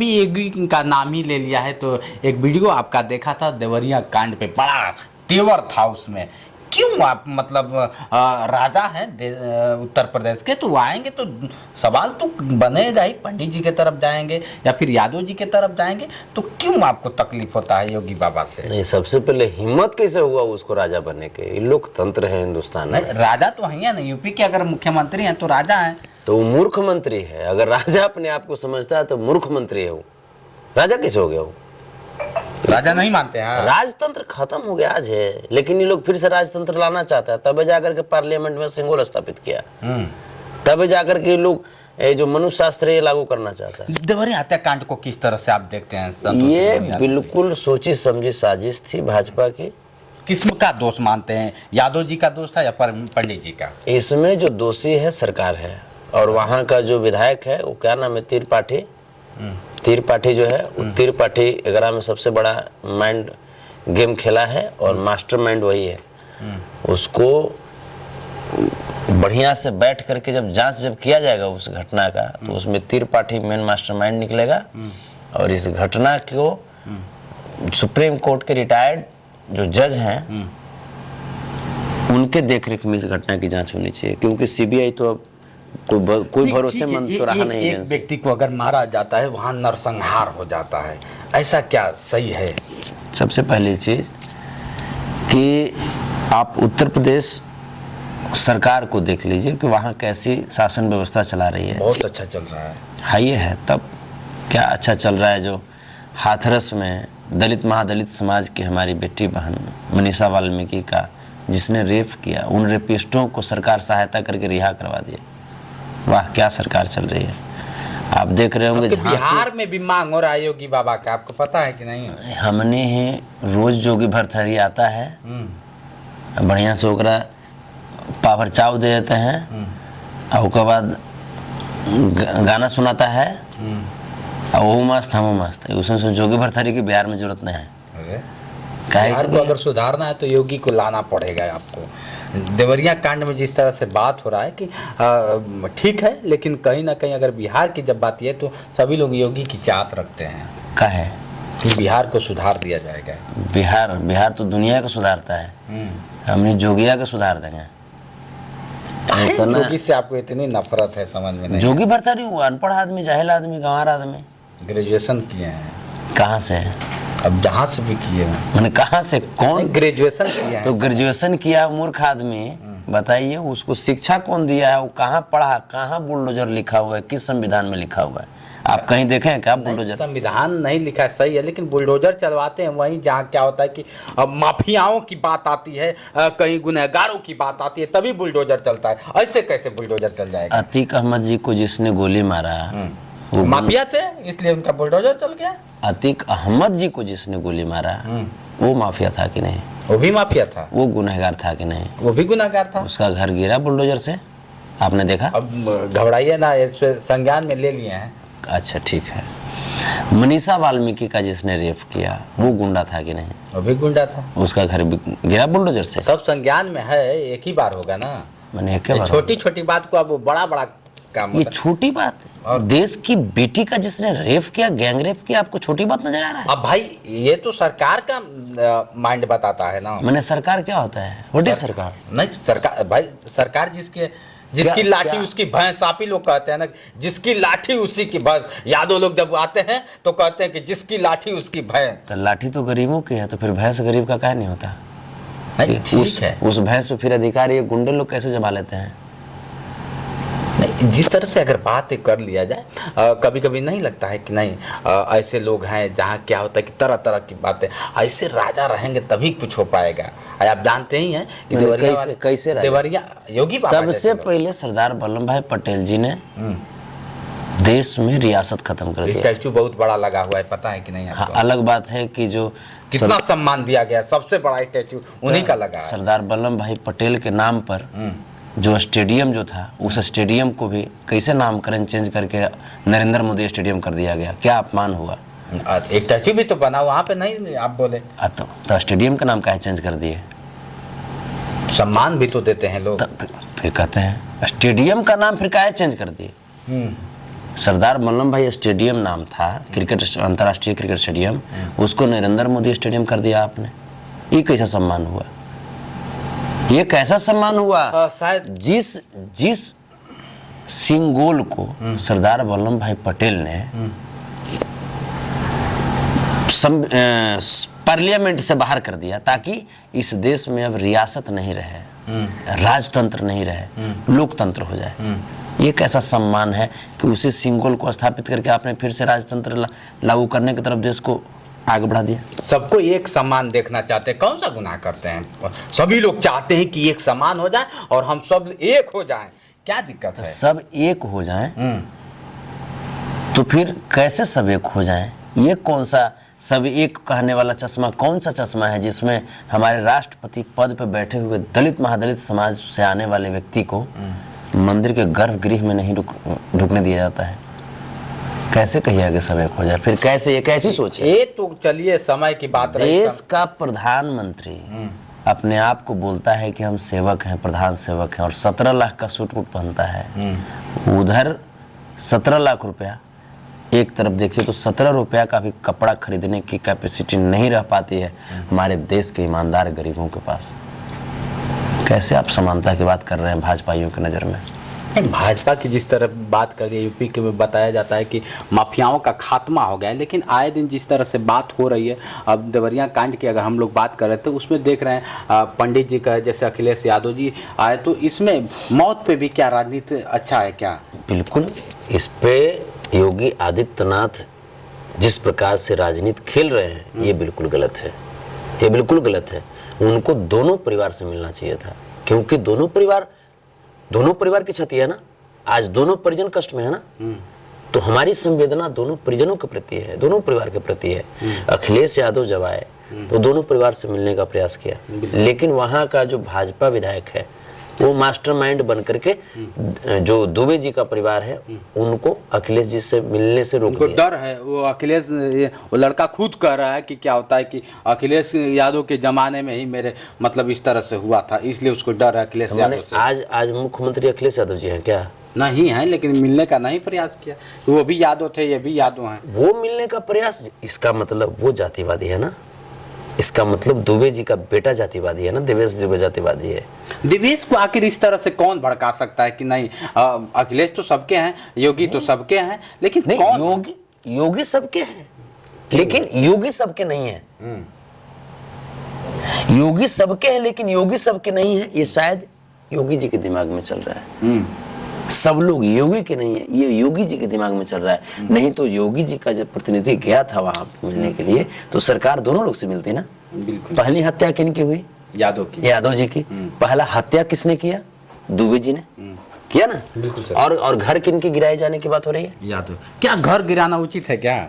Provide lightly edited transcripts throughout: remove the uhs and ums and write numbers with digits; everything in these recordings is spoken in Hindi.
अभी योगी का नाम ही ले लिया है तो एक वीडियो आपका देखा था देवरिया कांड पे, बड़ा तेवर था उसमें। क्यों आप मतलब राजा हैं उत्तर प्रदेश के, तो आएंगे तो सवाल तो बनेगा ही, पंडित जी के तरफ जाएंगे या फिर यादव जी के तरफ जाएंगे, तो क्यों आपको तकलीफ होता है योगी बाबा से? नहीं, सबसे पहले हिम्मत कैसे हुआ उसको राजा बनने के? ये लोकतंत्र है हिंदुस्तान में। राजा तो है ना, यूपी के अगर मुख्यमंत्री हैं तो राजा हैं। तो वो मूर्ख मंत्री है। अगर राजा अपने आप को समझता है तो मूर्ख मंत्री है वो। राजा कैसे हो गया वो? राजा नहीं मानते हैं। राजतंत्र खत्म हो गया आज है, लेकिन ये लोग फिर से राजतंत्र लाना चाहता है। तब जाकर के पार्लियामेंट में सिंगोल स्थापित किया, तब जाकर के लोग जो मनुष्य शास्त्र ये लागू करना चाहता है। देवरिया हत्याकांड को किस तरह से आप देखते हैं? ये बिल्कुल सोची समझी साजिश थी भाजपा की। किस्म का दोष मानते हैं? यादव जी का दोष था या पंडित जी का? इसमें जो दोषी है सरकार है, और वहाँ का जो विधायक है वो क्या नाम है, त्रिपाठी जो है, वो त्रिपाठी एगरा में सबसे बड़ा माइंड गेम खेला है और मास्टर माइंड वही है। उसको बढ़िया से बैठ करके जब जांच किया जाएगा उस घटना का, तो उसमें त्रिपाठी मेन मास्टर माइंड निकलेगा। और इस घटना को सुप्रीम कोर्ट के रिटायर्ड जो जज हैं उनके देखरेख में इस घटना की जांच होनी चाहिए, क्योंकि सीबीआई तो अब कोई भरोसेमंद तो रहा नहीं। एक व्यक्ति को अगर मारा जाता है वहां नरसंहार हो जाता है, ऐसा क्या सही है? सबसे पहली चीज कि आप उत्तर प्रदेश सरकार को देख लीजिए कि वहाँ कैसी शासन व्यवस्था चला रही है। बहुत अच्छा चल रहा है। हाँ, ये है। तब क्या अच्छा चल रहा है? जो हाथरस में दलित महादलित समाज की हमारी बेटी बहन मनीषा वाल्मीकि का जिसने रेप किया, उन रेपिस्टों को सरकार सहायता करके रिहा करवा दिया। वाह, क्या सरकार चल रही है। आप देख रहे होंगे बिहार में भी मांग हो रहा है योगी बाबा का, आपको पता है कि नहीं? हमने ही रोज जोगी भरथरी आता है, बढ़िया से ओकरा पावर चाव दे देते हैं और उसके बाद गाना सुनाता है और वो मस्त हम मस्त। उसमें जोगी भरथरी की बिहार में जरूरत नहीं है। बिहार को अगर सुधारना है तो योगी को लाना पड़ेगा आपको। देवरिया कांड में जिस तरह से बात हो रहा है कि ठीक है, लेकिन कहीं ना कहीं अगर बिहार की जब बात है तो सभी लोग योगी की चाहत रखते हैं कहे कि बिहार को सुधार दिया जाएगा। बिहार तो दुनिया को सुधारता है, हमने जोगिया को सुधार देंगे। योगी से आपको इतनी नफरत है, समझ में नहीं। जोगी भरथरी वो अनपढ़ आदमी, जाहिल आदमी, गंवार आदमी, ग्रेजुएशन किए हैं। कहाँ से? अब जहाँ से भी किए हैं। मैंने कहाँ से? कौन ग्रेजुएशन किया है? तो ग्रेजुएशन किया मूर्ख आदमी, बताइए उसको शिक्षा कौन दिया है? वो कहाँ पढ़ा? कहाँ बुलडोजर लिखा हुआ है? किस संविधान में लिखा हुआ है? आप कहीं देखे हैं क्या बुलडोजर? संविधान नहीं लिखा है, सही है, लेकिन बुलडोजर चलवाते हैं वहीं जहाँ क्या होता है कि माफियाओं की बात आती है, कहीं गुनहगारों की बात आती है, तभी बुलडोजर चलता है। ऐसे कैसे बुलडोजर चल जाएगा? अतीक अहमद जी को जिसने गोली मारा वो माफिया थे, इसलिए उनका बुलडोजर चल गया। अतीक अहमद जी को जिसने गोली मारा वो माफिया था कि नहीं? वो भी माफिया था। वो गुनहगार था कि नहीं? वो भी गुनहगार था। उसका घर गिरा बुलडोजर से, आपने देखा? अब घबराइए ना, इस पे संज्ञान में ले लिए हैं। अच्छा, ठीक है। मनीषा वाल्मीकि का जिसने रेप किया वो गुंडा था कि नहीं? वो भी गुंडा था। उसका घर गिरा बुलडोजर से। सब संज्ञान में है, एक ही बार होगा ना। मैंने एक बार छोटी छोटी बात को अब वो बड़ा काम। ये छोटी बात है? और देश की बेटी का जिसने रेप किया, गैंग रेप किया, आपको छोटी बात नजर आ रहा है? अब भाई ये तो सरकार का माइंड बताता है ना। मैंने सरकार क्या होता है? व्हाट इज सरकार? नहीं, सरकार भाई, सरकार जिसकी लाठी उसकी भैंस, आप ही लोग कहते हैं ना, जिसकी लाठी उसी की भैंस। यादव लोग जब आते हैं तो कहते हैं कि जिसकी लाठी उसकी भैंस। तो लाठी तो गरीबों की है, तो फिर भैंस गरीब का काहे नहीं होता? ठीक है, उस भैंस पे फिर अधिकारी ये गुंडे लोग कैसे जमा लेते हैं? नहीं, जिस तरह से अगर बात कर लिया जाए, कभी कभी नहीं लगता है कि नहीं ऐसे लोग हैं जहाँ क्या होता है कि तरह तरह की बातें, ऐसे राजा रहेंगे तभी कुछ हो पाएगा। आप जानते ही हैं कि देवरिया योगी बाबा सबसे पहले सरदार वल्लभ भाई पटेल जी ने देश में रियासत खत्म कर दिया। स्टैचू बहुत बड़ा लगा हुआ है, पता है कि नहीं आपको? हाँ, अलग बात है कि जो कितना सम्मान दिया गया, सबसे बड़ा स्टैचू उन्हीं का लगा है। सरदार वल्लभ भाई पटेल के नाम पर जो स्टेडियम जो था, उस स्टेडियम को भी कैसे नामकरण चेंज करके नरेंद्र मोदी स्टेडियम कर दिया गया। क्या अपमान हुआ? एक स्टैचू भी तो बना वहाँ पे, नहीं आप बोले? तो स्टेडियम का नाम काहे चेंज कर दिए? सम्मान भी तो देते हैं लोग। फिर कहते हैं स्टेडियम का नाम फिर काहे चेंज कर दिए? सरदार वल्लभ भाई स्टेडियम नाम था क्रिकेट, अंतर्राष्ट्रीय क्रिकेट स्टेडियम, उसको नरेंद्र मोदी स्टेडियम कर दिया आपने। ये कैसा सम्मान हुआ? ये कैसा सम्मान हुआ? शायद जिस सिंगोल को सरदार वल्लभ भाई पटेल ने पार्लियामेंट से बाहर कर दिया ताकि इस देश में अब रियासत नहीं रहे, राजतंत्र नहीं रहे, लोकतंत्र हो जाए। ये कैसा सम्मान है कि उसी सिंगोल को स्थापित करके आपने फिर से राजतंत्र लागू करने की तरफ देश को आगे बढ़ा दिया। सबको एक समान देखना चाहते हैं, कौन सा गुनाह करते हैं? सभी लोग चाहते हैं कि एक समान हो जाए और हम सब एक हो जाएं। क्या दिक्कत है? सब एक हो जाएं तो फिर कैसे सब एक हो जाएं? ये कौन सा सब एक कहने वाला चश्मा, कौन सा चश्मा है जिसमें हमारे राष्ट्रपति पद पर बैठे हुए दलित महादलित समाज से आने वाले व्यक्ति को मंदिर के गर्भगृह में नहीं ढुकने दिया जाता है? कैसे कहिए कि सब एक हो जाए? फिर कैसे? ये कैसी सोच है? ये तो चलिए समय की बात रही। देश का प्रधानमंत्री अपने आप को बोलता है कि हम सेवक हैं, प्रधान सेवक हैं, और 17 लाख का सूट वूट पहनता है। उधर 17 लाख रुपया, एक तरफ देखिए तो 17 रुपया का भी कपड़ा खरीदने की कैपेसिटी नहीं रह पाती है हमारे देश के ईमानदार गरीबों के पास। कैसे आप समानता की बात कर रहे हैं भाजपाइयों की नज़र में? भाजपा की जिस तरह बात कर रही है, यूपी के में बताया जाता है कि माफियाओं का खात्मा हो गया है, लेकिन आए दिन जिस तरह से बात हो रही है, अब देवरिया कांड की अगर हम लोग बात कर रहे थे उसमें देख रहे हैं पंडित जी का, जैसे अखिलेश यादव जी आए, तो इसमें मौत पे भी क्या राजनीति अच्छा है क्या? बिल्कुल। इस पे योगी आदित्यनाथ जिस प्रकार से राजनीति खेल रहे हैं ये बिल्कुल गलत है, ये बिल्कुल गलत है। उनको दोनों परिवार से मिलना चाहिए था, क्योंकि दोनों परिवार की क्षति है ना। आज दोनों परिजन कष्ट में है ना, तो हमारी संवेदना दोनों परिजनों के प्रति है, दोनों परिवार के प्रति है। अखिलेश यादव जब आए तो दोनों परिवार से मिलने का प्रयास किया, लेकिन वहाँ का जो भाजपा विधायक है वो मास्टरमाइंड बन करके जो दुबे जी का परिवार है उनको अखिलेश जी से मिलने से रोक दिया। डर है वो अखिलेश, वो लड़का खुद कह रहा है कि क्या होता है कि अखिलेश यादव के जमाने में ही मेरे मतलब इस तरह से हुआ था, इसलिए उसको डर है अखिलेश यादव से। आज मुख्यमंत्री अखिलेश यादव जी हैं क्या? नहीं है, लेकिन मिलने का नहीं प्रयास किया। वो भी यादव थे, ये भी यादव हैं। वो मिलने का प्रयास, इसका मतलब वो जातिवादी है ना, इसका मतलब दुबे जी का बेटा जातिवादी है ना, देवेश दुबे जातिवादी है। देवेश को आखिर इस तरह से कौन भड़का सकता है कि नहीं अखिलेश तो सबके हैं, योगी तो सबके हैं, लेकिन नहीं, कौन? योगी सबके हैं, लेकिन योगी सबके नहीं है। योगी सबके हैं लेकिन योगी सबके नहीं है, ये शायद योगी जी के दिमाग में चल रहा है। सब लोग योगी के नहीं है, ये योगी जी के दिमाग में चल रहा है। नहीं तो योगी जी का जब प्रतिनिधि गया था वहां मिलने के लिए तो सरकार दोनों लोग से मिलती ना। पहली हत्या किनकी हुई? यादव की, यादव जी की। पहला हत्या किसने किया? दुबे जी ने किया ना। बिल्कुल सर। और घर किनके गिराए जाने की बात हो रही है? यादव। क्या घर गिराना उचित है क्या?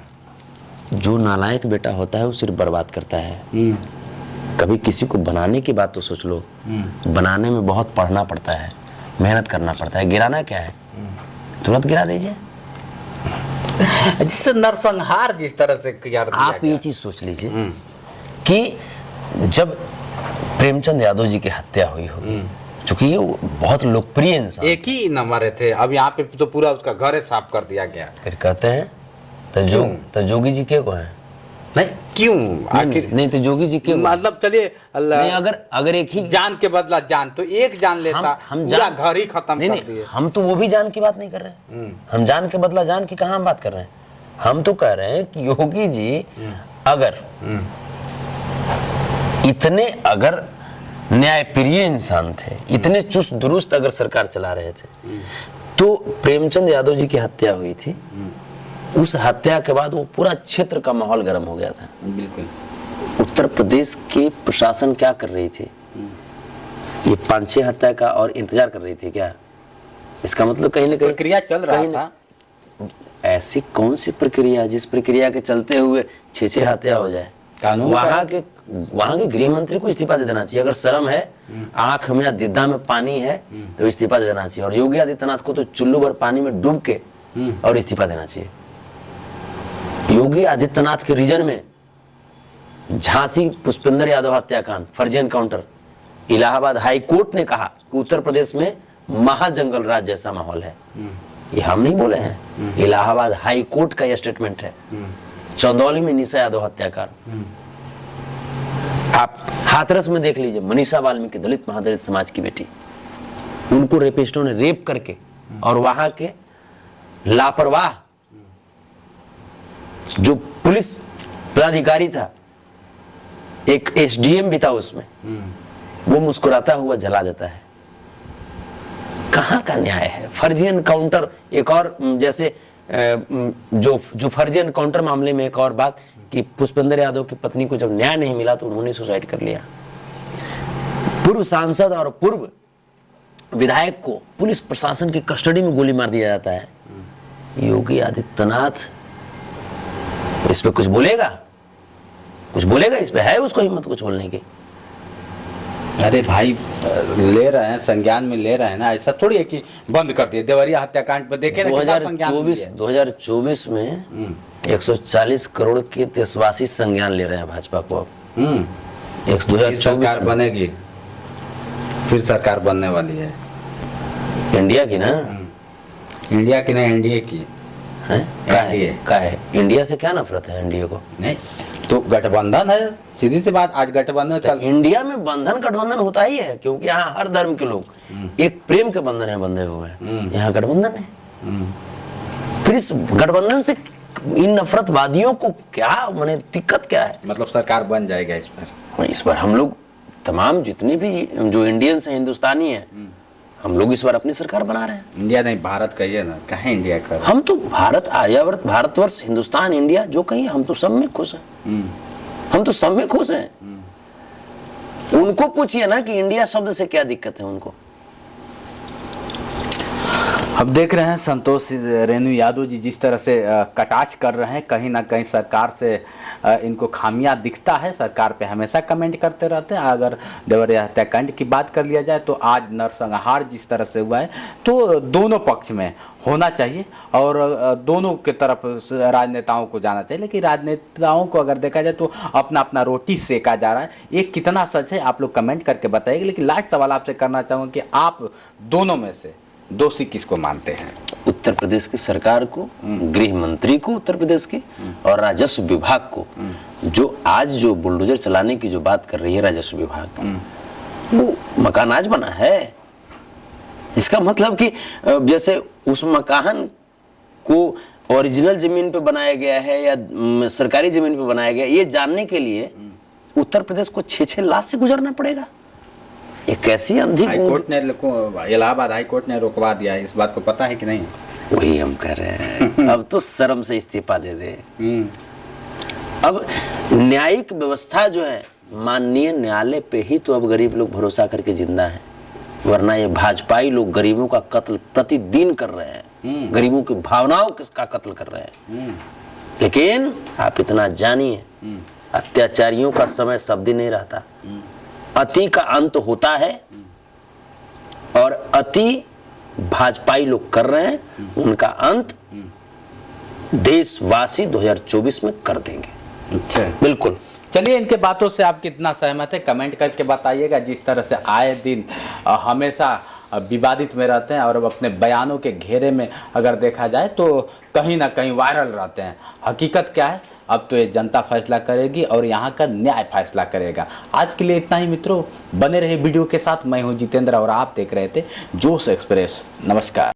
जो नालायक बेटा होता है वो सिर्फ बर्बाद करता है। कभी किसी को बनाने की बात तो सोच लो। बनाने में बहुत पढ़ना पड़ता है, मेहनत करना पड़ता है। गिराना क्या है, तुरंत गिरा दीजिए। जिससे नरसंहार जिस तरह से किया आप ये चीज सोच लीजिए कि जब प्रेमचंद यादव जी की हत्या हुई होगी, चूंकि ये बहुत लोकप्रिय इंसान, एक ही न मरे थे, अब यहाँ पे तो पूरा उसका घर साफ कर दिया गया। फिर कहते हैं तो जोगी जी के को है? नहीं क्यों आखिर? नहीं तो जोगी जी के मतलब चलिए नहीं, अगर एक ही जान के बदला जान, तो एक जान लेता, हम पूरा घर ही खत्म कर दिए। हम तो वो भी जान की बात नहीं कर रहे। हम जान के बदला जान की कहाँ हम बात कर रहे हैं? हम तो कह रहे हैं कि योगी जी अगर न्यायप्रिय इंसान थे, इतने चुस्त दुरुस्त अगर सरकार चला रहे थे, तो प्रेमचंद यादव जी की हत्या हुई थी, उस हत्या के बाद वो पूरा क्षेत्र का माहौल गर्म हो गया था। बिल्कुल। उत्तर प्रदेश की प्रशासन क्या कर रही थी? ये 5-6 हत्या का और इंतजार कर रही थी क्या? इसका मतलब कहीं ना कहीं प्रक्रिया चल रहा था। ऐसी कौन सी प्रक्रिया जिस प्रक्रिया के चलते हुए 6-6 हत्या हो जाए? वहां के गृह मंत्री को इस्तीफा दे देना चाहिए। अगर शर्म है, आंख में या दिद्दा में पानी है तो इस्तीफा दे देना चाहिए। और योगी आदित्यनाथ को तो चुल्लू भर पानी में डूब के और इस्तीफा देना चाहिए। योगी आदित्यनाथ के रीजन में झांसी पुष्पेंद्र यादव हत्याकांड, फर्जी एनकाउंटर, इलाहाबाद हाई कोर्ट ने कहा कि उत्तर प्रदेश में महाजंगल राज जैसा माहौल है। ये हम नहीं बोले हैं, इलाहाबाद हाई कोर्ट का यह स्टेटमेंट है। चंदौली में निशा यादव हत्याकांड, आप हाथरस में देख लीजिए, मनीषा वाल्मीकि दलित महादलित समाज की बेटी, उनको रेपिस्टों ने रेप करके, और वहां के लापरवाह जो पुलिस पदाधिकारी था, एक एसडीएम भी था उसमें, वो मुस्कुराता हुआ जला देता है। कहां का न्याय है? फर्जी एनकाउंटर, एक और जैसे जो फर्जी एनकाउंटर मामले में एक और बात कि पुष्पेंद्र यादव की पत्नी को जब न्याय नहीं मिला तो उन्होंने सुसाइड कर लिया। पूर्व सांसद और पूर्व विधायक को पुलिस प्रशासन की कस्टडी में गोली मार दिया जाता है। योगी आदित्यनाथ इस पे कुछ बोलेगा? कुछ बोलेगा इस पे? है उसको हिम्मत कुछ बोलने की? अरे भाई, ले रहे हैं, संज्ञान में ले रहे हैं ना, ऐसा थोड़ी है कि बंद कर दिए। देवरिया हत्याकांड पे देखे ना, 2024 में 140 करोड़ के देशवासी संज्ञान ले रहे हैं भाजपा को। अब 2024 सरकार बनेगी, फिर सरकार बनने वाली है इंडिया की ना, इंडिया की नहीं, एनडीए की है। का है इंडिया से क्या नफरत है एनडीए को? नहीं तो गठबंधन है, सीधी सी बात। आज गठबंधन, तो इंडिया में बंधन गठबंधन होता ही है, क्योंकि यहाँ हर धर्म के लोग एक प्रेम के बंधन है बंधे हुए हैं। यहाँ गठबंधन है, फिर इस गठबंधन से इन नफरतवादियों को क्या माने, दिक्कत क्या है? मतलब सरकार बन जाएगा इस पर। इस बार हम लोग तमाम जितने भी जो इंडियंस हैं, हिंदुस्तानी हैं, हम लोग इस बार अपनी सरकार बना रहे हैं। इंडिया नहीं, भारत कहिए ना, कहें इंडिया का। हम तो भारत, आर्यावर्त, भारतवर्ष, हिंदुस्तान, इंडिया जो कहिए, हम तो सब में खुश हैं। हम तो सब में खुश हैं। उनको पूछिए ना कि इंडिया शब्द से क्या दिक्कत है उनको। अब देख रहे हैं संतोष रेणु यादव जी जिस तरह से कटाक्ष कर रहे हैं, कहीं ना कहीं सरकार से इनको खामियां दिखता है। सरकार पे हमेशा कमेंट करते रहते हैं। अगर देवरिया हत्याकांड की बात कर लिया जाए तो आज नरसंहार जिस तरह से हुआ है, तो दोनों पक्ष में होना चाहिए और दोनों के तरफ राजनेताओं को जाना चाहिए। लेकिन राजनेताओं को अगर देखा जाए तो अपना अपना रोटी सेका जा रहा है। ये कितना सच है आप लोग कमेंट करके बताइएगा। लेकिन लास्ट सवाल आपसे करना चाहूँगा कि आप दोनों में से दोषी किसको मानते हैं? उत्तर प्रदेश की सरकार को, गृह मंत्री को उत्तर प्रदेश की, और राजस्व विभाग को। जो आज जो बुलडोजर चलाने की जो बात कर रही है राजस्व विभाग, वो मकान आज बना है। इसका मतलब कि जैसे उस मकान को ओरिजिनल जमीन पे बनाया गया है या सरकारी जमीन पे बनाया गया, ये जानने के लिए उत्तर प्रदेश को 6-6 लाख से गुजरना पड़ेगा। ये कैसी अंधी हाईकोर्ट ने, इलाहाबाद हाईकोर्ट ने रोकवा दिया है, इस बात को पता है कि नहीं? वही हम कह रहे हैं। अब तो शर्म से इस्तीफा दे दे। अब न्यायिक व्यवस्था जो है, माननीय न्यायालय पे ही तो अब गरीब लोग भरोसा करके जिंदा हैं। वरना ये भाजपाई लोग गरीबों का कत्ल प्रतिदिन कर रहे हैं, गरीबों की भावनाओं का कत्ल कर रहे हैं। लेकिन आप इतना जानिए, अत्याचारियों का समय शब्द नहीं रहता। अति का अंत होता है और अति भाजपाई लोग कर रहे हैं, उनका अंत देशवासी 2024 में कर देंगे। अच्छा, बिल्कुल। चलिए, इनके बातों से आप कितना सहमत है कमेंट करके बताइएगा। जिस तरह से आए दिन हमेशा विवादित में रहते हैं और अब अपने बयानों के घेरे में अगर देखा जाए तो कहीं ना कहीं वायरल रहते हैं। हकीकत क्या है, अब तो ये जनता फैसला करेगी और यहाँ का न्याय फैसला करेगा। आज के लिए इतना ही मित्रों, बने रहे वीडियो के साथ। मैं हूँ जितेंद्र और आप देख रहे थे जोश एक्सप्रेस। नमस्कार।